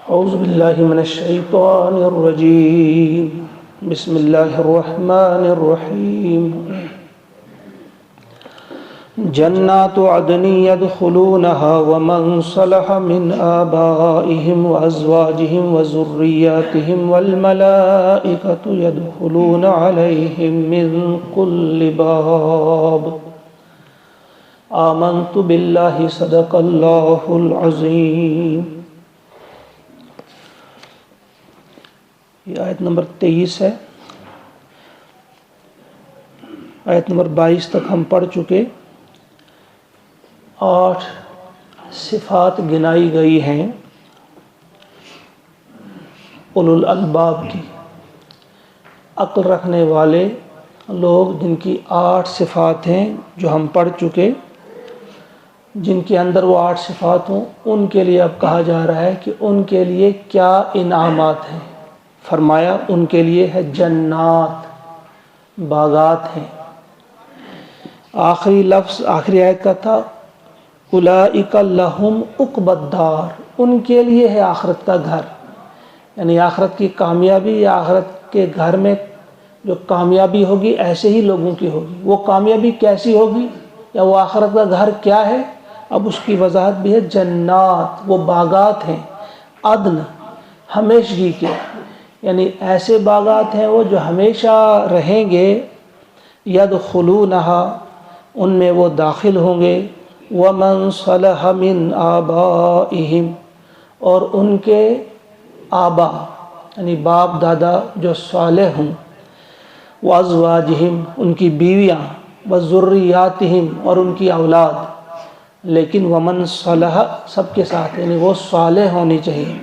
اعوذ باللہ من الشیطان الرجیم بسم اللہ الرحمن الرحیم جنات عدن يدخلونها ومن صلح من آبائهم وأزواجهم وذرياتهم والملائكة يدخلون عليهم من كل باب آمنت بالله صدق الله العظيم۔ یہ آیت نمبر 23 ہے۔ آیت نمبر 22 تک ہم پڑھ چکے۔ 8 صفات گنائی گئی ہیں اولو الالباب کی، عقل رکھنے والے لوگ، جن کی 8 صفات ہیں جو ہم پڑھ چکے۔ جن کے اندر وہ 8 صفات ہوں ان کے لیے اب کہا جا رہا ہے کہ ان کے لیے کیا انعامات ہیں۔ فرمایا ان کے لیے ہے جنات، باغات ہیں۔ آخری لفظ آخری آیت کا تھا اولئک لہم عقبی الدار، ان کے لیے ہے آخرت کا گھر، یعنی آخرت کی کامیابی یا آخرت کے گھر میں جو کامیابی ہوگی ایسے ہی لوگوں کی ہوگی۔ وہ کامیابی کیسی ہوگی یا وہ آخرت کا گھر کیا ہے، اب اس کی وضاحت بھی ہے۔ جنات وہ باغات ہیں، عدن ہمیشگی کے، یعنی ایسے باغات ہیں وہ جو ہمیشہ رہیں گے۔ یدخلونہا ان میں وہ داخل ہوں گے، ومن صلح من آبائہم اور ان کے آبا یعنی باپ دادا جو صالح ہوں، وازواجہم ان کی بیویاں، وذریاتہم اور ان کی اولاد، لیکن ومن صلح سب کے ساتھ یعنی وہ صالح ہونی چاہیے۔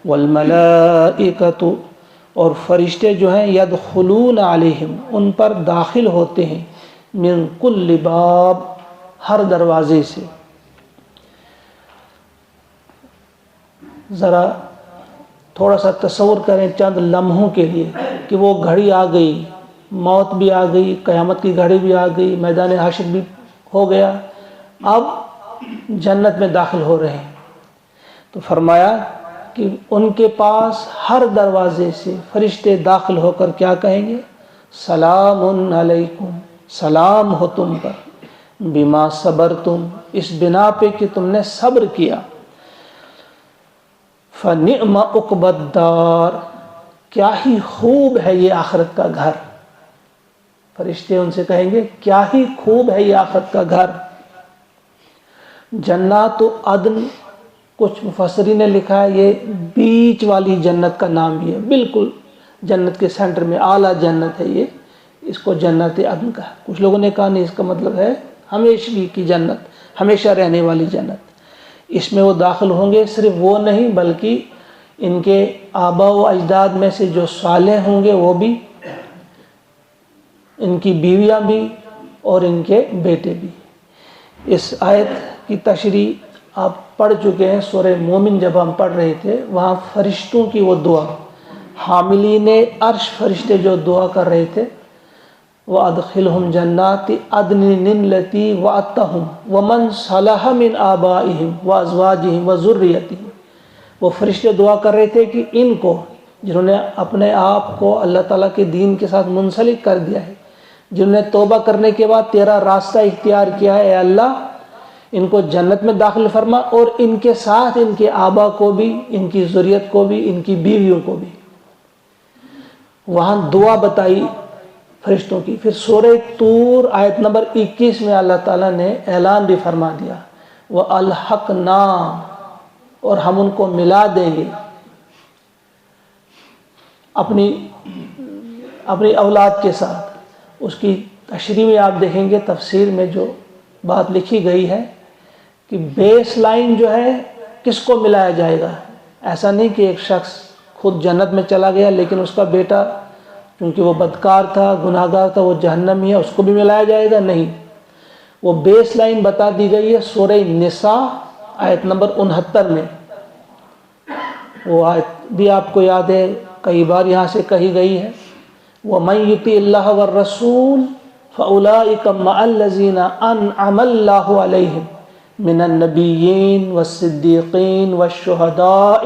والملائکۃ اور فرشتے جو ہیں یدخلون علیہم ان پر داخل ہوتے ہیں، من کل باب ہر دروازے سے۔ ذرا تھوڑا سا تصور کریں چند لمحوں کے لیے کہ وہ گھڑی آ گئی، موت بھی آ گئی، قیامت کی گھڑی بھی آ گئی، میدان حشر بھی ہو گیا، اب جنت میں داخل ہو رہے ہیں۔ تو فرمایا کہ ان کے پاس ہر دروازے سے فرشتے داخل ہو کر کیا کہیں گے؟ سلام علیکم، سلام ہو تم پر، بما صبرتم اس بنا پہ کہ تم نے صبر کیا، فنعم عقبی الدار کیا ہی خوب ہے یہ آخرت کا گھر۔ فرشتے ان سے کہیں گے کیا ہی خوب ہے یہ آخرت کا گھر۔ جنات عدن کچھ مفسرین نے لکھا ہے یہ بیچ والی جنت کا نام بھی ہے، بالکل جنت کے سینٹر میں اعلیٰ جنت ہے یہ، اس کو جنت عدن کہا۔ کچھ لوگوں نے کہا نہیں، اس کا مطلب ہے ہمیشگی کی جنت، ہمیشہ رہنے والی جنت۔ اس میں وہ داخل ہوں گے، صرف وہ نہیں بلکہ ان کے آبا و اجداد میں سے جو صالح ہوں گے وہ بھی، ان کی بیویاں بھی اور ان کے بیٹے بھی۔ اس آیت کی تشریح آپ پڑھ چکے ہیں، سورہ مومن جب ہم پڑھ رہے تھے وہاں فرشتوں کی وہ دعا، حاملین عرش فرشتے جو دعا کر رہے تھے، وَأَدْخِلْهُمْ جَنَّاتِ عَدْنٍ الَّتِي وَعَدتَّهُمْ وَمَنْ صَلَحَ مِنْ آبَائِهِمْ وَأَزْوَاجِهِمْ وَذُرِّيَّتِهِمْ۔ وہ فرشتے دعا کر رہے تھے کہ ان کو جنہوں نے اپنے آپ کو اللہ تعالیٰ کے دین کے ساتھ منسلک کر دیا ہے، جنہوں نے توبہ کرنے کے بعد تیرا راستہ اختیار کیا ہے، اے اللہ ان کو جنت میں داخل فرما، اور ان کے ساتھ ان کے آبا کو بھی، ان کی ذریت کو بھی، ان کی بیویوں کو بھی۔ وہاں دعا بتائی فرشتوں کی۔ پھر سورہ طور آیت نمبر 21 میں اللہ تعالیٰ نے اعلان بھی فرما دیا، وَأَلْحَقْنَا اور ہم ان کو ملا دیں گے اپنی اولاد کے ساتھ۔ اس کی تشریح میں آپ دیکھیں گے تفسیر میں جو بات لکھی گئی ہے کہ بیس لائن جو ہے کس کو ملایا جائے گا۔ ایسا نہیں کہ ایک شخص خود جنت میں چلا گیا لیکن اس کا بیٹا کیونکہ وہ بدکار تھا، گناہ گار تھا، وہ جہنمی ہے، اس کو بھی ملایا جائے گا، نہیں۔ وہ بیس لائن بتا دی گئی ہے سورہ نساء آیت نمبر 69 میں۔ وہ آیت بھی آپ کو یاد ہے، کئی بار یہاں سے کہی گئی ہے، وَمَن يُطِعِ اللَّهَ وَالرَّسُولَ فَأُولَٰئِكَ مَعَ الَّذِينَ أَنْعَمَ اللَّهُ عَلَيْهِمْ مِنَ النَّبِيِّينَ وَالصِّدِّيقِينَ وَالشُّهَدَاءِ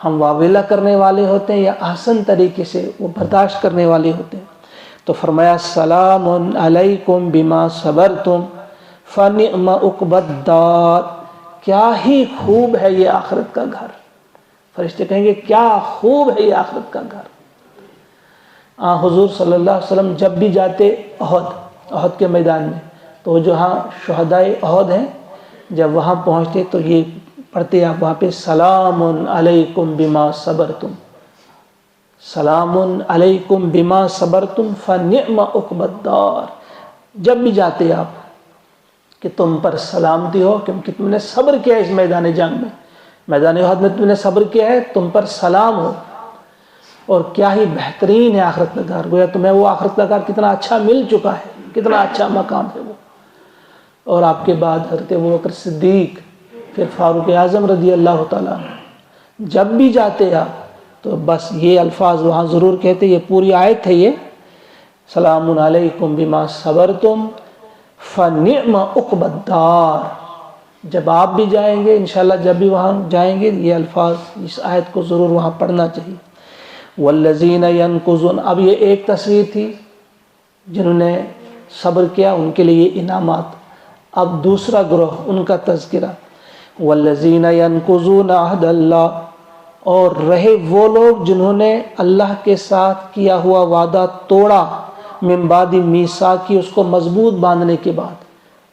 ہم واویلا کرنے والے ہوتے ہیں یا احسن طریقے سے وہ برداشت کرنے والے ہوتے ہیں. تو فرمایا سلام علیکم بما صبرتم فنعم عقبی الدار. کیا ہی خوب ہے یہ آخرت کا گھر. فرشتے کہیں گے کیا خوب ہے یہ آخرت کا گھر. حضور صلی اللہ علیہ وسلم جب بھی جاتے احد کے میدان میں تو جہاں شہدائے احد ہیں جب وہاں پہنچتے تو یہ پڑھتے آپ وہاں پہ سلام علیکم بما صبرتم سلام علیکم بما صبرتم فنعم عقبی الدار. جب بھی جاتے آپ کہ تم پر سلامتی ہو کیونکہ تم نے صبر کیا اس میدان جنگ میں, میدان احد میں تم نے صبر کیا ہے, تم پر سلام ہو. اور کیا ہی بہترین ہے آخرت کا گھر. گویا تمہیں وہ آخرت کا گھر کتنا اچھا مل چکا ہے, کتنا اچھا مقام ہے وہ. اور آپ کے بعد حضرت ابوبکر صدیق, پھر فاروق اعظم رضی اللہ تعالیٰ عنہ. جب بھی جاتے آپ تو بس یہ الفاظ وہاں ضرور کہتے. یہ پوری آیت ہے یہ سلام علیکم بما صبرتم فنعم عقبی الدار. جب آپ بھی جائیں گے انشاءاللہ, جب بھی وہاں جائیں گے یہ الفاظ اس آیت کو ضرور وہاں پڑھنا چاہیے. والذین ینقضون, اب یہ ایک تصویر تھی جنہوں نے صبر کیا ان کے لیے انعامات. اب دوسرا گروہ ان کا تذکرہ. والذین ینقضون عہد اللہ, اور رہے وہ لوگ جنہوں نے اللہ کے ساتھ کیا ہوا وعدہ توڑا. من بعد میثاقہ, اس کو مضبوط باندھنے کے بعد.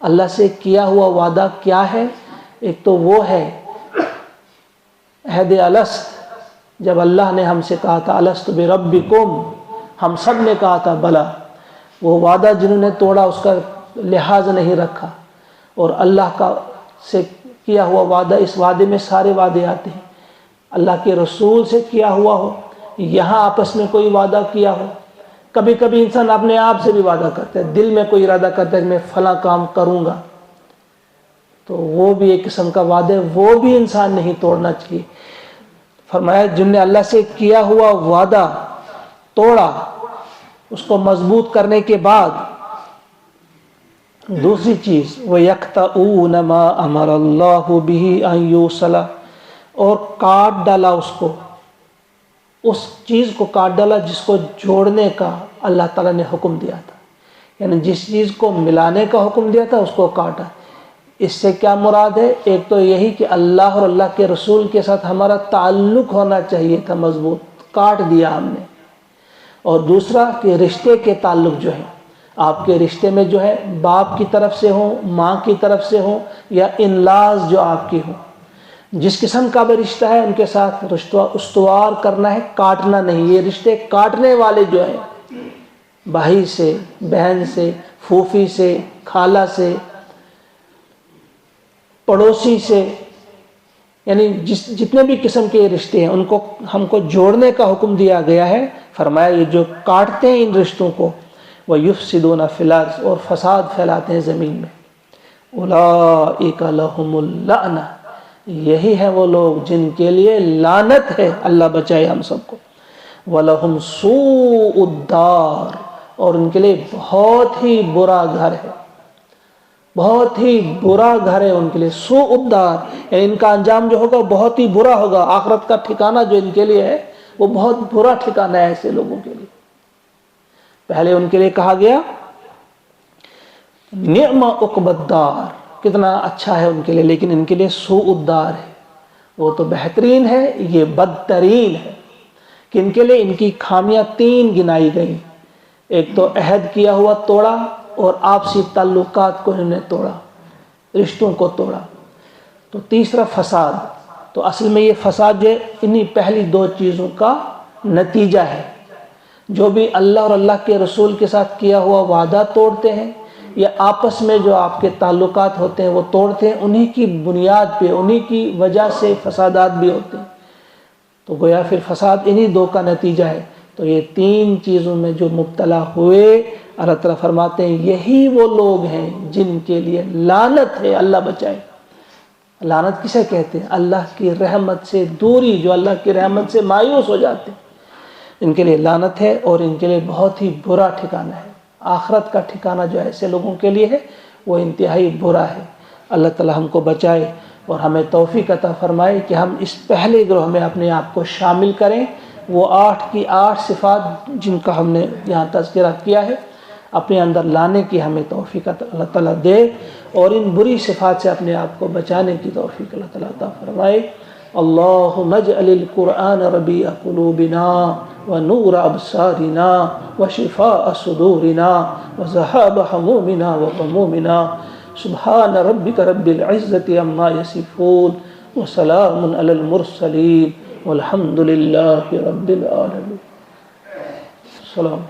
اللہ سے کیا ہوا وعدہ کیا ہے؟ ایک تو وہ ہے عہد الست, جب اللہ نے ہم سے کہا تھا الست بربکم, ہم سب نے کہا تھا بلا. وہ وعدہ جنہوں نے توڑا اس کا لحاظ نہیں رکھا. اور اللہ کا سے کیا ہوا وعدہ, اس وعدے میں سارے وعدے آتے ہیں. اللہ کے رسول سے کیا ہوا ہو, یہاں آپس میں کوئی وعدہ کیا ہو. کبھی کبھی انسان اپنے آپ سے بھی وعدہ کرتا ہے, دل میں کوئی ارادہ کرتا ہے کہ میں فلاں کام کروں گا, تو وہ بھی ایک قسم کا وعدہ ہے, وہ بھی انسان نہیں توڑنا چاہیے. فرمایا جن نے اللہ سے کیا ہوا وعدہ توڑا, اس کو مضبوط کرنے کے بعد دوسری چیز وَيَقْطَعُونَ مَا أَمَرَ اللَّهُ بِهِ أَن يُوصَلَ, اور کاٹ ڈالا اس چیز کو کاٹ ڈالا جس کو جوڑنے کا اللہ تعالیٰ نے حکم دیا تھا. یعنی جس چیز کو ملانے کا حکم دیا تھا اس کو کاٹا. اس سے کیا مراد ہے؟ ایک تو یہی کہ اللہ اور اللہ کے رسول کے ساتھ ہمارا تعلق ہونا چاہیے تھا مضبوط, کاٹ دیا ہم نے. اور دوسرا کہ رشتے کے تعلق جو ہے, آپ کے رشتے میں جو ہے باپ کی طرف سے ہوں, ماں کی طرف سے ہوں, یا انلاز جو آپ کی ہوں, جس قسم کا بھی رشتہ ہے ان کے ساتھ رشتہ استوار کرنا ہے, کاٹنا نہیں. یہ رشتے کاٹنے والے جو ہیں, بھائی سے, بہن سے, پھوپھی سے, خالہ سے, پڑوسی سے, یعنی جتنے بھی قسم کے رشتے ہیں ان کو ہم کو جوڑنے کا حکم دیا گیا ہے. فرمایا یہ جو کاٹتے ہیں ان رشتوں کو, وَيُفْسِدُونَ فِي الْأَرْضِ, اور فساد پھیلاتے ہیں زمین میں. أُولَٰئِكَ لَهُمُ اللَّعْنَةُ, یہی ہیں وہ لوگ جن کے لیے لعنت ہے, اللہ بچائے ہم سب کو. وَلَهُمْ سُوءُ الدَّارِ, اور ان کے لیے بہت ہی برا گھر ہے, بہت ہی برا گھر ہے ان کے لیے. سوء الدار, یعنی ان کا انجام جو ہوگا بہت ہی برا ہوگا. آخرت کا ٹھکانہ جو ان کے لیے ہے وہ بہت برا ٹھکانہ ہے ایسے لوگوں کے لیے. پہلے ان کے لیے کہا گیا نعم عقبی الدار, کتنا اچھا ہے ان کے لیے, لیکن ان کے لیے سوء الدار ہے, وہ تو بہترین ہے, یہ بدترین ہے. کہ ان کے لیے ان کی خامیاں 3 گنائی گئیں. ایک تو عہد کیا ہوا توڑا, اور آپسی تعلقات کو انہوں نے توڑا, رشتوں کو توڑا. تو تیسرا فساد. تو اصل میں یہ فساد جو ہے انہی پہلی 2 چیزوں کا نتیجہ ہے. جو بھی اللہ اور اللہ کے رسول کے ساتھ کیا ہوا وعدہ توڑتے ہیں, یا آپس میں جو آپ کے تعلقات ہوتے ہیں وہ توڑتے ہیں, انہی کی بنیاد پہ, انہی کی وجہ سے فسادات بھی ہوتے ہیں. تو گویا پھر فساد انہی 2 کا نتیجہ ہے. تو یہ 3 چیزوں میں جو مبتلا ہوئے, اللہ تعالیٰ فرماتے ہیں یہی وہ لوگ ہیں جن کے لیے لعنت ہے, اللہ بچائے. لعنت کسے کہتے ہیں؟ اللہ کی رحمت سے دوری, جو اللہ کی رحمت سے مایوس ہو جاتے ہیں, ان کے لیے لعنت ہے. اور ان کے لیے بہت ہی برا ٹھکانہ ہے. آخرت کا ٹھکانہ جو ایسے لوگوں کے لیے ہے وہ انتہائی برا ہے. اللہ تعالیٰ ہم کو بچائے. اور ہمیں توفیق عطا فرمائے کہ ہم اس پہلے گروہ میں اپنے آپ کو شامل کریں، وہ 8 کی 8 صفات جن کا ہم نے یہاں تذکرہ کیا ہے اپنے اندر لانے کی ہمیں توفیق اللہ تعالیٰ دے، اور ان بری صفات سے اپنے آپ کو بچانے کی توفیق اللہ تعالیٰ عطا فرمائے۔ اللہم اجعل القرآن ربیع قلوبنا ونور ابصارنا وشفاء صدورنا وذهاب همومنا وغمومنا سبحان ربک رب العزة عما یصفون وسلام علی المرسلین والحمد للہ رب العالمین۔ السلام